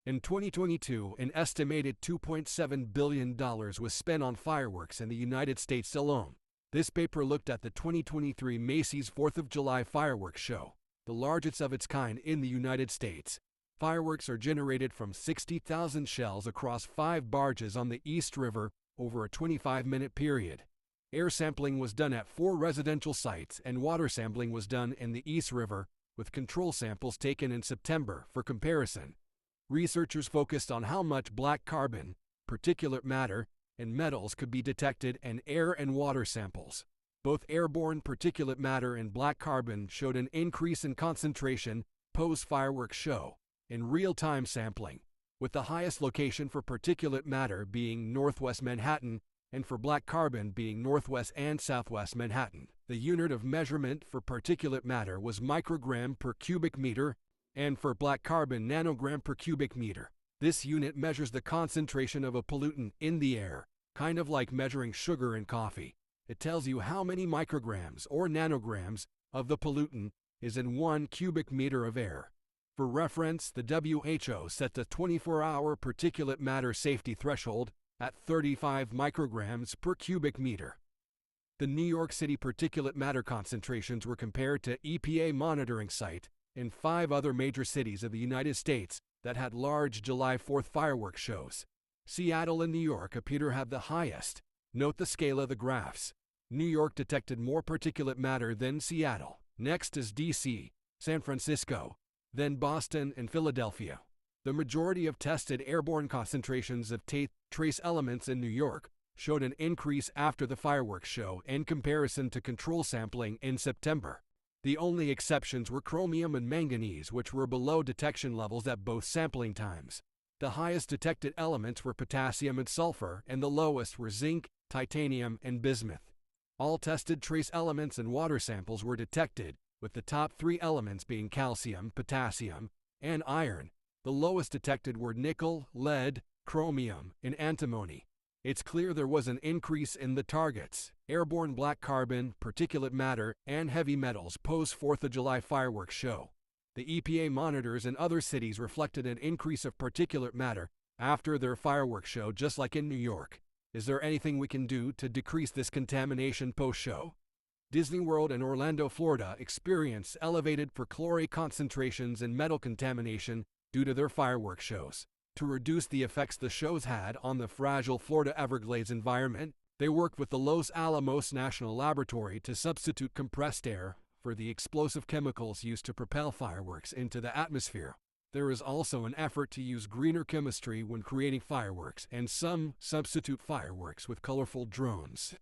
In 2022, an estimated $2.7 billion was spent on fireworks in the United States alone. This paper looked at the 2023 Macy's 4th of July fireworks show, the largest of its kind in the United States. Fireworks are generated from 60,000 shells across 5 barges on the East River over a 25-minute period. Air sampling was done at 4 residential sites and water sampling was done in the East River, with control samples taken in September for comparison. Researchers focused on how much black carbon, particulate matter, and metals could be detected in air and water samples. Both airborne particulate matter and black carbon showed an increase in concentration post-fireworks show in real-time sampling, with the highest location for particulate matter being Northwest Manhattan and for black carbon being Northwest and Southwest Manhattan. The unit of measurement for particulate matter was microgram per cubic meter, and for black carbon nanogram per cubic meter. This unit measures the concentration of a pollutant in the air, kind of like measuring sugar in coffee. It tells you how many micrograms or nanograms of the pollutant is in 1 cubic meter of air. For reference, the WHO set the 24-hour particulate matter safety threshold at 35 micrograms per cubic meter. The New York City particulate matter concentrations were compared to EPA monitoring site in 5 other major cities of the United States that had large July 4th fireworks shows. Seattle and New York appear to have the highest. Note the scale of the graphs. New York detected more particulate matter than Seattle. Next is DC, San Francisco, then Boston and Philadelphia. The majority of tested airborne concentrations of trace elements in New York showed an increase after the fireworks show in comparison to control sampling in September. The only exceptions were chromium and manganese, which were below detection levels at both sampling times. The highest detected elements were potassium and sulfur, and the lowest were zinc, titanium, and bismuth. All tested trace elements and water samples were detected, with the top 3 elements being calcium, potassium, and iron. The lowest detected were nickel, lead, chromium, and antimony. It's clear there was an increase in the targets: airborne black carbon, particulate matter, and heavy metals post-4th of July fireworks show. The EPA monitors in other cities reflected an increase of particulate matter after their fireworks show, just like in New York. Is there anything we can do to decrease this contamination post-show? Disney World in Orlando, Florida experienced elevated perchlorate concentrations and metal contamination due to their fireworks shows. To reduce the effects the shows had on the fragile Florida Everglades environment, they worked with the Los Alamos National Laboratory to substitute compressed air for the explosive chemicals used to propel fireworks into the atmosphere. There is also an effort to use greener chemistry when creating fireworks, and some substitute fireworks with colorful drones.